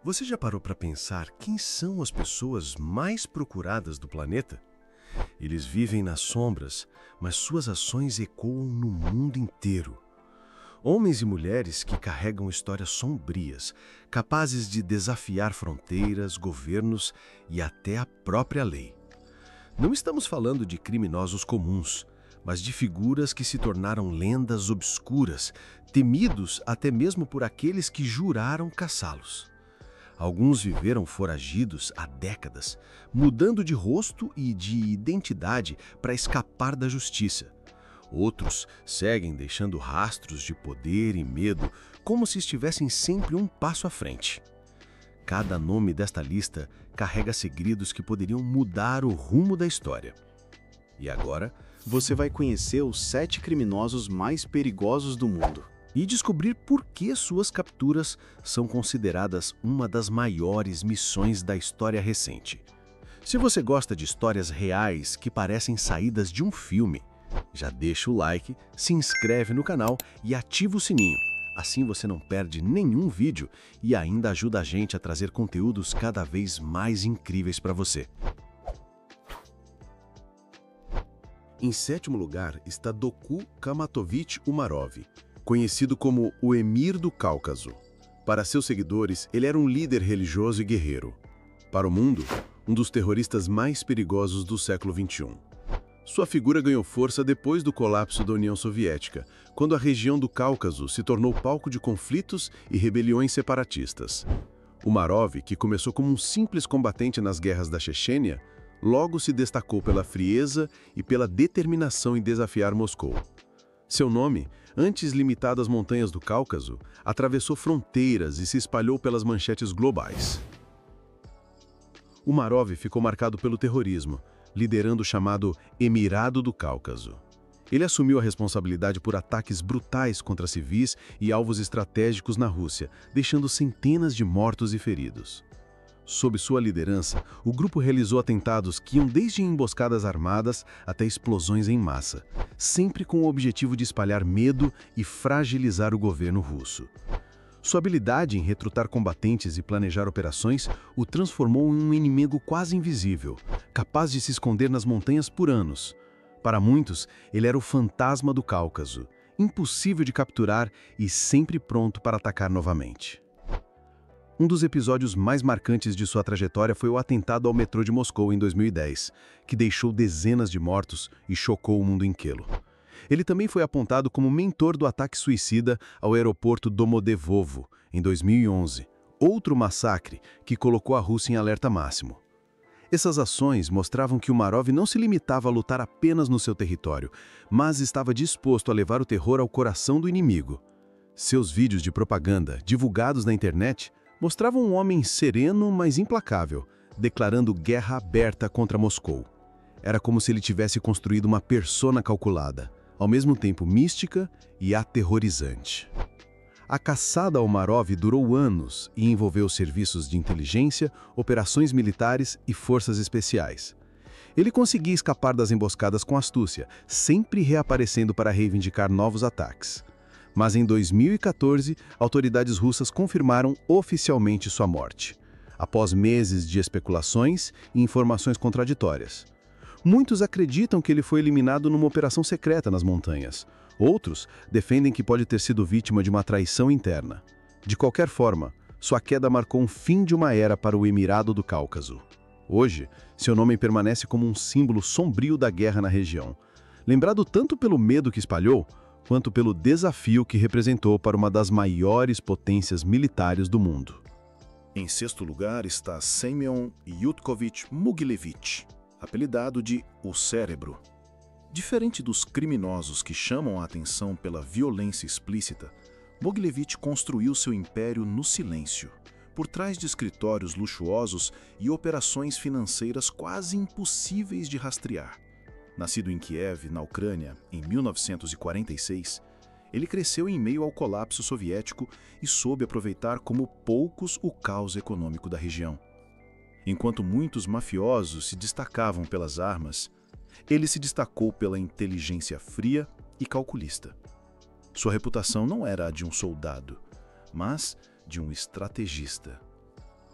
Você já parou para pensar quem são as pessoas mais procuradas do planeta? Eles vivem nas sombras, mas suas ações ecoam no mundo inteiro. Homens e mulheres que carregam histórias sombrias, capazes de desafiar fronteiras, governos e até a própria lei. Não estamos falando de criminosos comuns, mas de figuras que se tornaram lendas obscuras, temidos até mesmo por aqueles que juraram caçá-los. Alguns viveram foragidos há décadas, mudando de rosto e de identidade para escapar da justiça. Outros seguem deixando rastros de poder e medo, como se estivessem sempre um passo à frente. Cada nome desta lista carrega segredos que poderiam mudar o rumo da história. E agora, Você vai conhecer os 7 criminosos mais perigosos do mundo. e descobrir por que suas capturas são consideradas uma das maiores missões da história recente. Se você gosta de histórias reais que parecem saídas de um filme, já deixa o like, se inscreve no canal e ativa o sininho. Assim você não perde nenhum vídeo e ainda ajuda a gente a trazer conteúdos cada vez mais incríveis para você. Em sétimo lugar está Doku Kamatovich Umarov, conhecido como o Emir do Cáucaso. Para seus seguidores, ele era um líder religioso e guerreiro. Para o mundo, um dos terroristas mais perigosos do século XXI. Sua figura ganhou força depois do colapso da União Soviética, quando a região do Cáucaso se tornou palco de conflitos e rebeliões separatistas. Umarov, que começou como um simples combatente nas guerras da Chechênia, logo se destacou pela frieza e pela determinação em desafiar Moscou. Seu nome, antes limitado às montanhas do Cáucaso, atravessou fronteiras e se espalhou pelas manchetes globais. Umarov ficou marcado pelo terrorismo, liderando o chamado Emirado do Cáucaso. Ele assumiu a responsabilidade por ataques brutais contra civis e alvos estratégicos na Rússia, deixando centenas de mortos e feridos. Sob sua liderança, o grupo realizou atentados que iam desde emboscadas armadas até explosões em massa, sempre com o objetivo de espalhar medo e fragilizar o governo russo. Sua habilidade em recrutar combatentes e planejar operações o transformou em um inimigo quase invisível, capaz de se esconder nas montanhas por anos. Para muitos, ele era o fantasma do Cáucaso, impossível de capturar e sempre pronto para atacar novamente. Um dos episódios mais marcantes de sua trajetória foi o atentado ao metrô de Moscou em 2010, que deixou dezenas de mortos e chocou o mundo inteiro. Ele também foi apontado como mentor do ataque suicida ao aeroporto Domodedovo, em 2011, outro massacre que colocou a Rússia em alerta máximo. Essas ações mostravam que Umarov não se limitava a lutar apenas no seu território, mas estava disposto a levar o terror ao coração do inimigo. Seus vídeos de propaganda, divulgados na internet, mostravam um homem sereno, mas implacável, declarando guerra aberta contra Moscou. Era como se ele tivesse construído uma persona calculada, ao mesmo tempo mística e aterrorizante. A caçada ao Umarov durou anos e envolveu serviços de inteligência, operações militares e forças especiais. Ele conseguia escapar das emboscadas com astúcia, sempre reaparecendo para reivindicar novos ataques. Mas em 2014, autoridades russas confirmaram oficialmente sua morte, após meses de especulações e informações contraditórias. Muitos acreditam que ele foi eliminado numa operação secreta nas montanhas. Outros defendem que pode ter sido vítima de uma traição interna. De qualquer forma, sua queda marcou um fim de uma era para o Emirado do Cáucaso. Hoje, seu nome permanece como um símbolo sombrio da guerra na região, lembrado tanto pelo medo que espalhou, quanto pelo desafio que representou para uma das maiores potências militares do mundo. Em sexto lugar está Semyon Yudkovich Mugilevich, apelidado de O Cérebro. Diferente dos criminosos que chamam a atenção pela violência explícita, Mugilevich construiu seu império no silêncio, por trás de escritórios luxuosos e operações financeiras quase impossíveis de rastrear. Nascido em Kiev, na Ucrânia, em 1946, ele cresceu em meio ao colapso soviético e soube aproveitar como poucos o caos econômico da região. Enquanto muitos mafiosos se destacavam pelas armas, ele se destacou pela inteligência fria e calculista. Sua reputação não era a de um soldado, mas de um estrategista.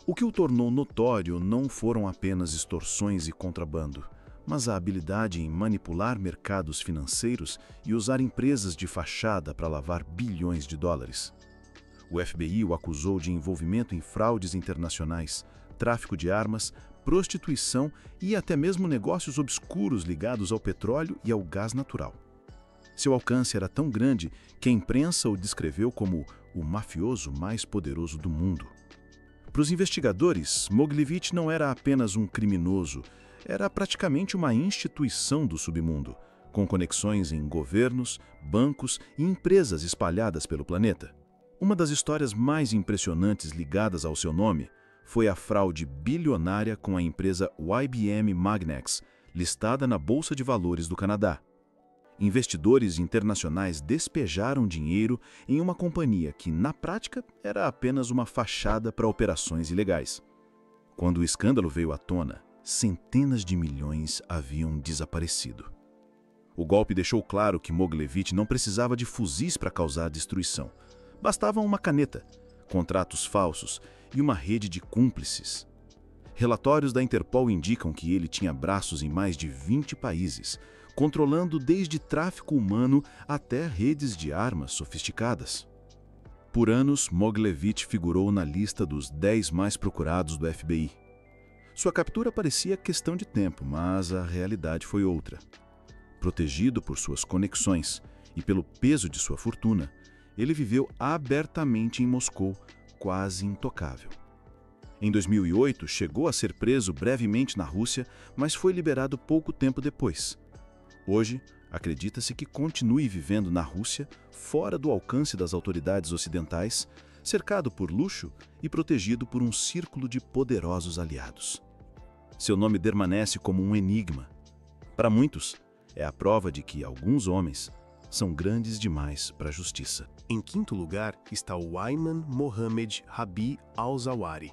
O que o tornou notório não foram apenas extorsões e contrabando, mas a habilidade em manipular mercados financeiros e usar empresas de fachada para lavar bilhões de dólares. O FBI o acusou de envolvimento em fraudes internacionais, tráfico de armas, prostituição e até mesmo negócios obscuros ligados ao petróleo e ao gás natural. Seu alcance era tão grande que a imprensa o descreveu como o mafioso mais poderoso do mundo. Para os investigadores, Mogilevich não era apenas um criminoso, era praticamente uma instituição do submundo, com conexões em governos, bancos e empresas espalhadas pelo planeta. Uma das histórias mais impressionantes ligadas ao seu nome foi a fraude bilionária com a empresa IBM Magnex, listada na Bolsa de Valores do Canadá. Investidores internacionais despejaram dinheiro em uma companhia que, na prática, era apenas uma fachada para operações ilegais. Quando o escândalo veio à tona, centenas de milhões haviam desaparecido. O golpe deixou claro que Mogilevich não precisava de fuzis para causar destruição. Bastava uma caneta, contratos falsos e uma rede de cúmplices. Relatórios da Interpol indicam que ele tinha braços em mais de 20 países, controlando desde tráfico humano até redes de armas sofisticadas. Por anos, Mogilevich figurou na lista dos 10 mais procurados do FBI. Sua captura parecia questão de tempo, mas a realidade foi outra. Protegido por suas conexões e pelo peso de sua fortuna, ele viveu abertamente em Moscou, quase intocável. Em 2008, chegou a ser preso brevemente na Rússia, mas foi liberado pouco tempo depois. Hoje, acredita-se que continue vivendo na Rússia, fora do alcance das autoridades ocidentais, cercado por luxo e protegido por um círculo de poderosos aliados. Seu nome permanece como um enigma. Para muitos, é a prova de que alguns homens são grandes demais para a justiça. Em quinto lugar está o Ayman Mohammed Rabi al-Zawahiri.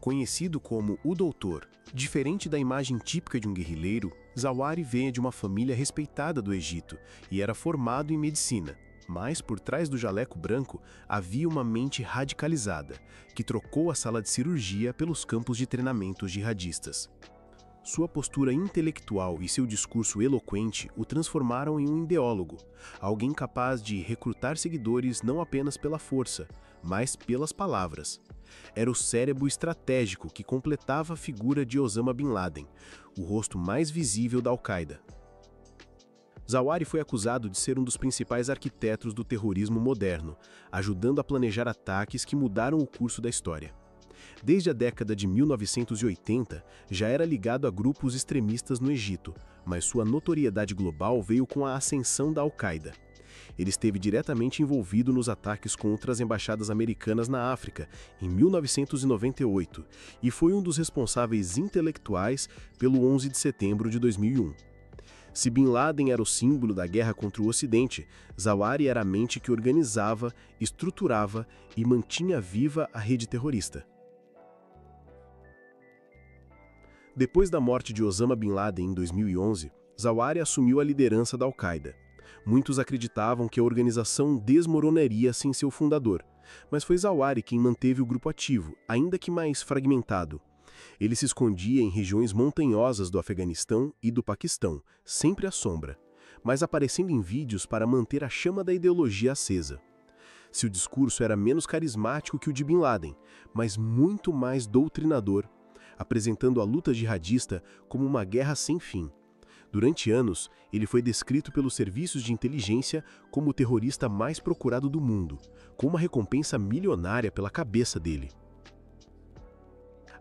Conhecido como o Doutor, diferente da imagem típica de um guerrilheiro, Zawahiri veio de uma família respeitada do Egito e era formado em medicina. Mas, por trás do jaleco branco, havia uma mente radicalizada, que trocou a sala de cirurgia pelos campos de treinamento jihadistas. Sua postura intelectual e seu discurso eloquente o transformaram em um ideólogo, alguém capaz de recrutar seguidores não apenas pela força, mas pelas palavras. Era o cérebro estratégico que completava a figura de Osama Bin Laden, o rosto mais visível da Al-Qaeda. Zawahiri foi acusado de ser um dos principais arquitetos do terrorismo moderno, ajudando a planejar ataques que mudaram o curso da história. Desde a década de 1980, já era ligado a grupos extremistas no Egito, mas sua notoriedade global veio com a ascensão da Al-Qaeda. Ele esteve diretamente envolvido nos ataques contra as embaixadas americanas na África, em 1998, e foi um dos responsáveis intelectuais pelo 11 de setembro de 2001. Se Bin Laden era o símbolo da guerra contra o Ocidente, Zawahiri era a mente que organizava, estruturava e mantinha viva a rede terrorista. Depois da morte de Osama Bin Laden em 2011, Zawahiri assumiu a liderança da Al-Qaeda. Muitos acreditavam que a organização desmoronaria sem seu fundador, mas foi Zawahiri quem manteve o grupo ativo, ainda que mais fragmentado. Ele se escondia em regiões montanhosas do Afeganistão e do Paquistão, sempre à sombra, mas aparecendo em vídeos para manter a chama da ideologia acesa. Seu discurso era menos carismático que o de Bin Laden, mas muito mais doutrinador, apresentando a luta jihadista como uma guerra sem fim. Durante anos, ele foi descrito pelos serviços de inteligência como o terrorista mais procurado do mundo, com uma recompensa milionária pela cabeça dele.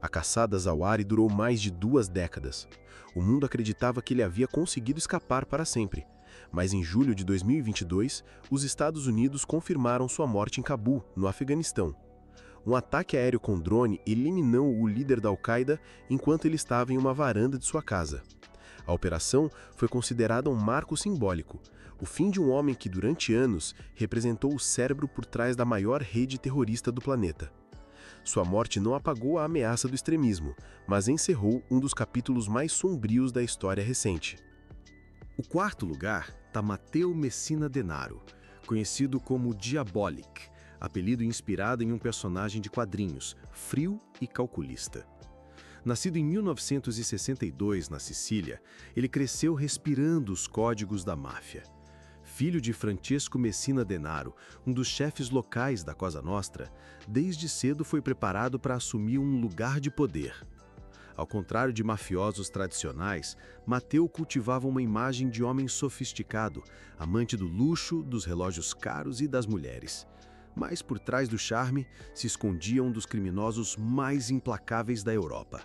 A caçada a Zawahiri durou mais de 2 décadas. O mundo acreditava que ele havia conseguido escapar para sempre, mas em julho de 2022, os Estados Unidos confirmaram sua morte em Cabul, no Afeganistão. Um ataque aéreo com drone eliminou o líder da Al-Qaeda enquanto ele estava em uma varanda de sua casa. A operação foi considerada um marco simbólico, o fim de um homem que durante anos representou o cérebro por trás da maior rede terrorista do planeta. Sua morte não apagou a ameaça do extremismo, mas encerrou um dos capítulos mais sombrios da história recente. O quarto lugar está Matteo Messina Denaro, conhecido como Diabolik, apelido inspirado em um personagem de quadrinhos, frio e calculista. Nascido em 1962 na Sicília, ele cresceu respirando os códigos da máfia. Filho de Francesco Messina Denaro, um dos chefes locais da Cosa Nostra, desde cedo foi preparado para assumir um lugar de poder. Ao contrário de mafiosos tradicionais, Matteo cultivava uma imagem de homem sofisticado, amante do luxo, dos relógios caros e das mulheres. Mas por trás do charme se escondia um dos criminosos mais implacáveis da Europa.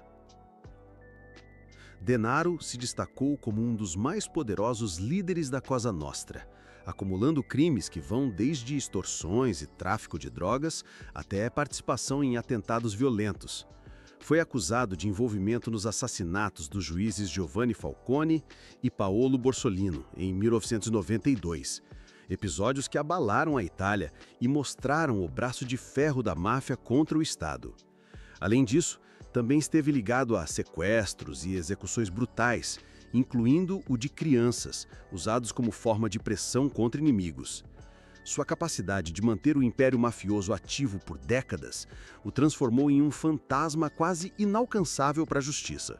Denaro se destacou como um dos mais poderosos líderes da Cosa Nostra, acumulando crimes que vão desde extorsões e tráfico de drogas até participação em atentados violentos. Foi acusado de envolvimento nos assassinatos dos juízes Giovanni Falcone e Paolo Borsellino, em 1992, episódios que abalaram a Itália e mostraram o braço de ferro da máfia contra o Estado. Além disso, também esteve ligado a sequestros e execuções brutais, incluindo o de crianças, usados como forma de pressão contra inimigos. Sua capacidade de manter o império mafioso ativo por décadas o transformou em um fantasma quase inalcançável para a justiça.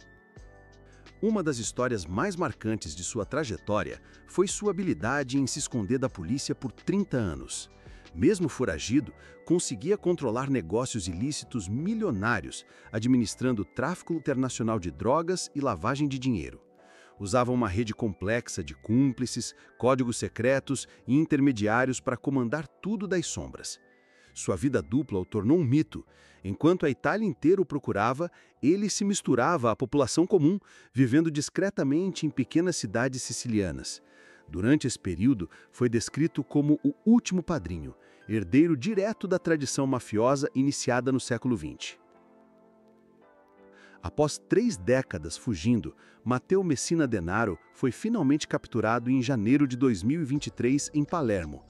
Uma das histórias mais marcantes de sua trajetória foi sua habilidade em se esconder da polícia por 30 anos. Mesmo foragido, conseguia controlar negócios ilícitos milionários, administrando tráfico internacional de drogas e lavagem de dinheiro. Usava uma rede complexa de cúmplices, códigos secretos e intermediários para comandar tudo das sombras. Sua vida dupla o tornou um mito. Enquanto a Itália inteira o procurava, ele se misturava à população comum, vivendo discretamente em pequenas cidades sicilianas. Durante esse período, foi descrito como o último padrinho, herdeiro direto da tradição mafiosa iniciada no século XX. Após 3 décadas fugindo, Matteo Messina Denaro foi finalmente capturado em janeiro de 2023 em Palermo.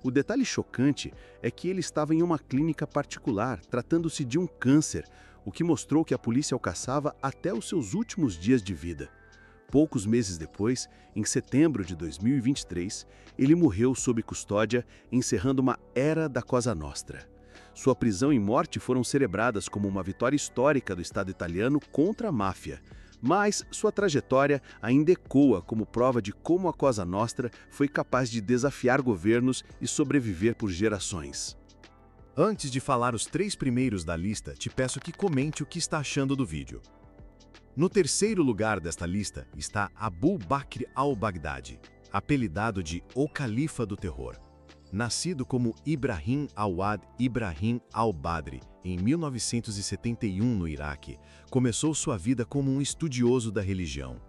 O detalhe chocante é que ele estava em uma clínica particular, tratando-se de um câncer, o que mostrou que a polícia o caçava até os seus últimos dias de vida. Poucos meses depois, em setembro de 2023, ele morreu sob custódia, encerrando uma era da Cosa Nostra. Sua prisão e morte foram celebradas como uma vitória histórica do Estado italiano contra a máfia, mas sua trajetória ainda ecoa como prova de como a Cosa Nostra foi capaz de desafiar governos e sobreviver por gerações. Antes de falar os 3 primeiros da lista, te peço que comente o que está achando do vídeo. No terceiro lugar desta lista está Abu Bakr al-Baghdadi, apelidado de O Califa do Terror. Nascido como Ibrahim Awad Ibrahim al-Badri em 1971 no Iraque, começou sua vida como um estudioso da religião.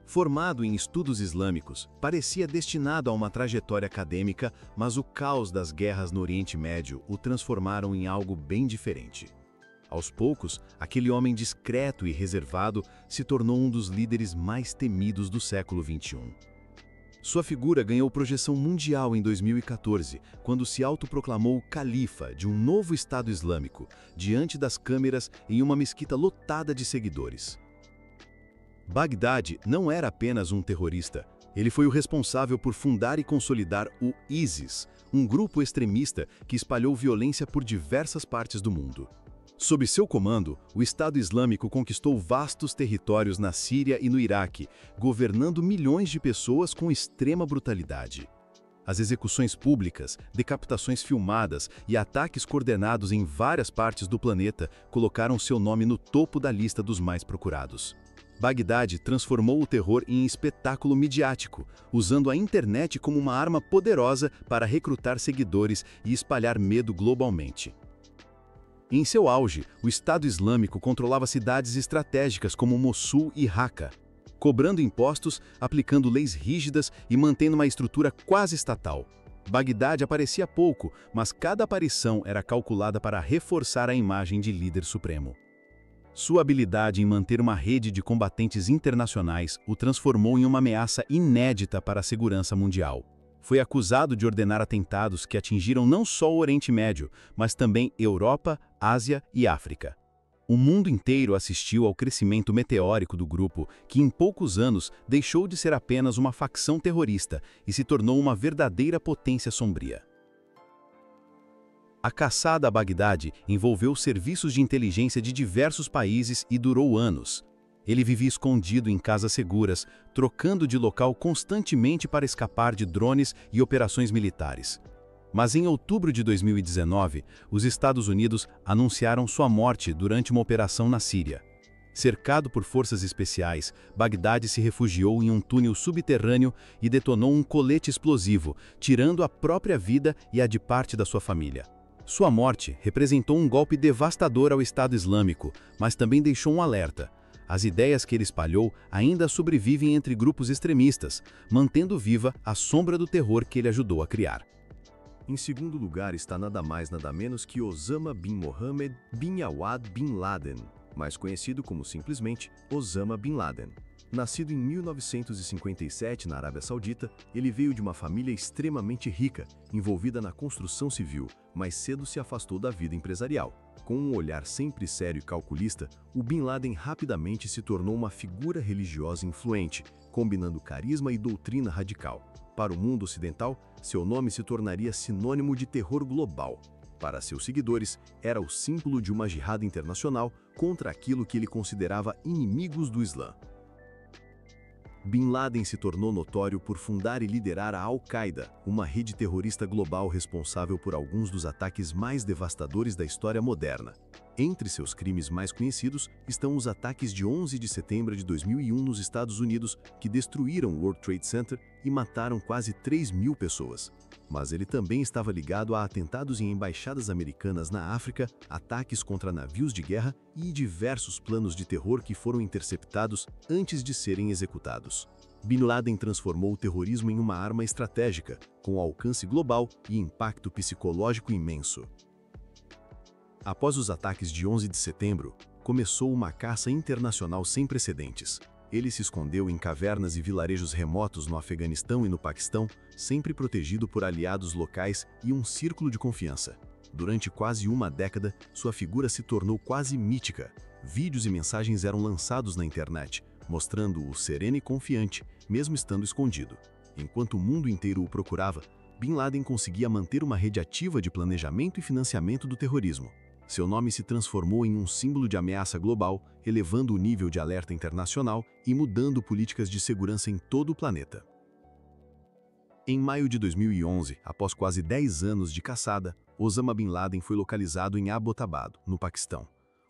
Formado em estudos islâmicos, parecia destinado a uma trajetória acadêmica, mas o caos das guerras no Oriente Médio o transformaram em algo bem diferente. Aos poucos, aquele homem discreto e reservado se tornou um dos líderes mais temidos do século XXI. Sua figura ganhou projeção mundial em 2014, quando se autoproclamou califa de um novo Estado Islâmico, diante das câmeras em uma mesquita lotada de seguidores. Bagdadi não era apenas um terrorista, ele foi o responsável por fundar e consolidar o ISIS, um grupo extremista que espalhou violência por diversas partes do mundo. Sob seu comando, o Estado Islâmico conquistou vastos territórios na Síria e no Iraque, governando milhões de pessoas com extrema brutalidade. As execuções públicas, decapitações filmadas e ataques coordenados em várias partes do planeta colocaram seu nome no topo da lista dos mais procurados. Bagdadi transformou o terror em espetáculo midiático, usando a internet como uma arma poderosa para recrutar seguidores e espalhar medo globalmente. Em seu auge, o Estado Islâmico controlava cidades estratégicas como Mossul e Raqqa, cobrando impostos, aplicando leis rígidas e mantendo uma estrutura quase estatal. Bagdadi aparecia pouco, mas cada aparição era calculada para reforçar a imagem de líder supremo. Sua habilidade em manter uma rede de combatentes internacionais o transformou em uma ameaça inédita para a segurança mundial. Foi acusado de ordenar atentados que atingiram não só o Oriente Médio, mas também Europa, Ásia e África. O mundo inteiro assistiu ao crescimento meteórico do grupo, que em poucos anos deixou de ser apenas uma facção terrorista e se tornou uma verdadeira potência sombria. A caçada a Bagdade envolveu serviços de inteligência de diversos países e durou anos. Ele vivia escondido em casas seguras, trocando de local constantemente para escapar de drones e operações militares. Mas em outubro de 2019, os Estados Unidos anunciaram sua morte durante uma operação na Síria. Cercado por forças especiais, Bagdade se refugiou em um túnel subterrâneo e detonou um colete explosivo, tirando a própria vida e a de parte da sua família. Sua morte representou um golpe devastador ao Estado Islâmico, mas também deixou um alerta. As ideias que ele espalhou ainda sobrevivem entre grupos extremistas, mantendo viva a sombra do terror que ele ajudou a criar. Em segundo lugar está nada mais nada menos que Osama bin Mohammed bin Awad bin Laden, mais conhecido como simplesmente Osama bin Laden. Nascido em 1957 na Arábia Saudita, ele veio de uma família extremamente rica, envolvida na construção civil, mas cedo se afastou da vida empresarial. Com um olhar sempre sério e calculista, o Bin Laden rapidamente se tornou uma figura religiosa influente, combinando carisma e doutrina radical. Para o mundo ocidental, seu nome se tornaria sinônimo de terror global. Para seus seguidores, era o símbolo de uma jihad internacional contra aquilo que ele considerava inimigos do Islã. Bin Laden se tornou notório por fundar e liderar a Al-Qaeda, uma rede terrorista global responsável por alguns dos ataques mais devastadores da história moderna. Entre seus crimes mais conhecidos estão os ataques de 11 de setembro de 2001 nos Estados Unidos, que destruíram o World Trade Center e mataram quase 3.000 pessoas. Mas ele também estava ligado a atentados em embaixadas americanas na África, ataques contra navios de guerra e diversos planos de terror que foram interceptados antes de serem executados. Bin Laden transformou o terrorismo em uma arma estratégica, com alcance global e impacto psicológico imenso. Após os ataques de 11 de setembro, começou uma caça internacional sem precedentes. Ele se escondeu em cavernas e vilarejos remotos no Afeganistão e no Paquistão, sempre protegido por aliados locais e um círculo de confiança. Durante quase uma década, sua figura se tornou quase mítica. Vídeos e mensagens eram lançados na internet, mostrando-o sereno e confiante, mesmo estando escondido. Enquanto o mundo inteiro o procurava, Bin Laden conseguia manter uma rede ativa de planejamento e financiamento do terrorismo. Seu nome se transformou em um símbolo de ameaça global, elevando o nível de alerta internacional e mudando políticas de segurança em todo o planeta. Em maio de 2011, após quase 10 anos de caçada, Osama Bin Laden foi localizado em Abbottabad, no Paquistão.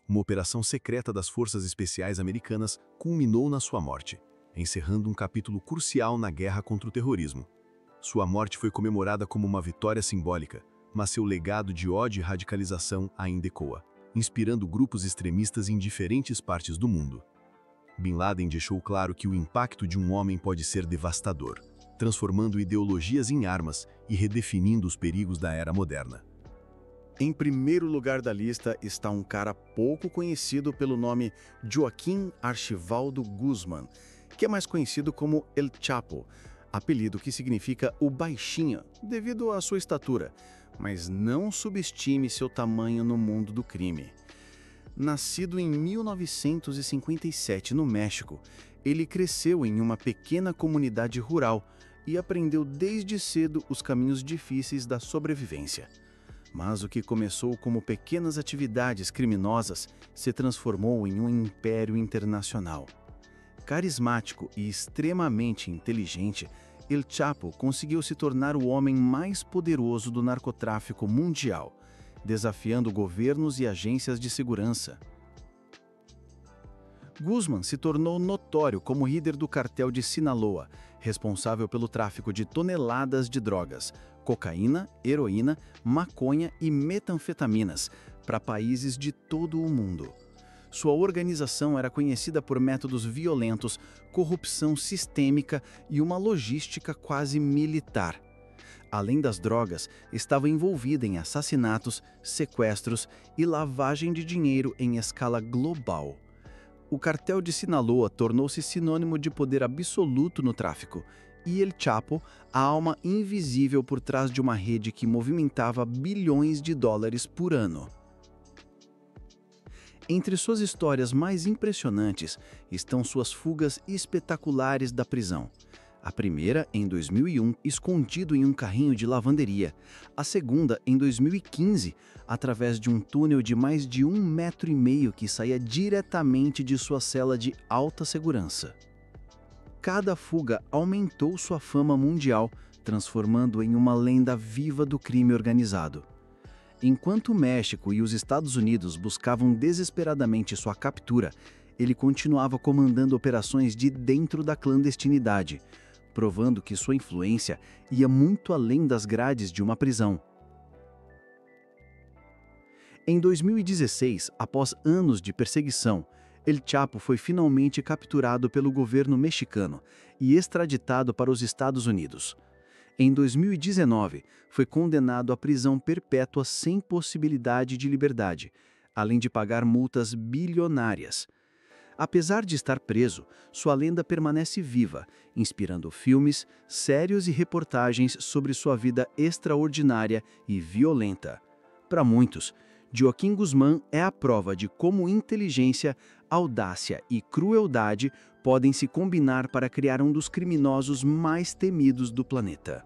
Uma operação secreta das Forças Especiais Americanas culminou na sua morte, encerrando um capítulo crucial na guerra contra o terrorismo. Sua morte foi comemorada como uma vitória simbólica, mas seu legado de ódio e radicalização ainda ecoa, inspirando grupos extremistas em diferentes partes do mundo. Bin Laden deixou claro que o impacto de um homem pode ser devastador, transformando ideologias em armas e redefinindo os perigos da era moderna. Em primeiro lugar da lista está um cara pouco conhecido pelo nome Joaquim Archivaldo Guzmán, que é mais conhecido como El Chapo, apelido que significa o baixinho, devido à sua estatura, mas não subestime seu tamanho no mundo do crime. Nascido em 1957 no México, ele cresceu em uma pequena comunidade rural e aprendeu desde cedo os caminhos difíceis da sobrevivência. Mas o que começou como pequenas atividades criminosas se transformou em um império internacional. Carismático e extremamente inteligente, El Chapo conseguiu se tornar o homem mais poderoso do narcotráfico mundial, desafiando governos e agências de segurança. Guzmán se tornou notório como líder do cartel de Sinaloa, responsável pelo tráfico de toneladas de drogas, cocaína, heroína, maconha e metanfetaminas para países de todo o mundo. Sua organização era conhecida por métodos violentos, corrupção sistêmica e uma logística quase militar. Além das drogas, estava envolvida em assassinatos, sequestros e lavagem de dinheiro em escala global. O cartel de Sinaloa tornou-se sinônimo de poder absoluto no tráfico, e El Chapo, a alma invisível por trás de uma rede que movimentava bilhões de dólares por ano. Entre suas histórias mais impressionantes estão suas fugas espetaculares da prisão. A primeira, em 2001, escondido em um carrinho de lavanderia. A segunda, em 2015, através de um túnel de mais de 1,5 metro que saía diretamente de sua cela de alta segurança. Cada fuga aumentou sua fama mundial, transformando-o em uma lenda viva do crime organizado. Enquanto o México e os Estados Unidos buscavam desesperadamente sua captura, ele continuava comandando operações de dentro da clandestinidade, provando que sua influência ia muito além das grades de uma prisão. Em 2016, após anos de perseguição, El Chapo foi finalmente capturado pelo governo mexicano e extraditado para os Estados Unidos. Em 2019, foi condenado à prisão perpétua sem possibilidade de liberdade, além de pagar multas bilionárias. Apesar de estar preso, sua lenda permanece viva, inspirando filmes, séries e reportagens sobre sua vida extraordinária e violenta. Para muitos, Joaquim Guzmán é a prova de como inteligência, audácia e crueldade podem se combinar para criar um dos criminosos mais temidos do planeta.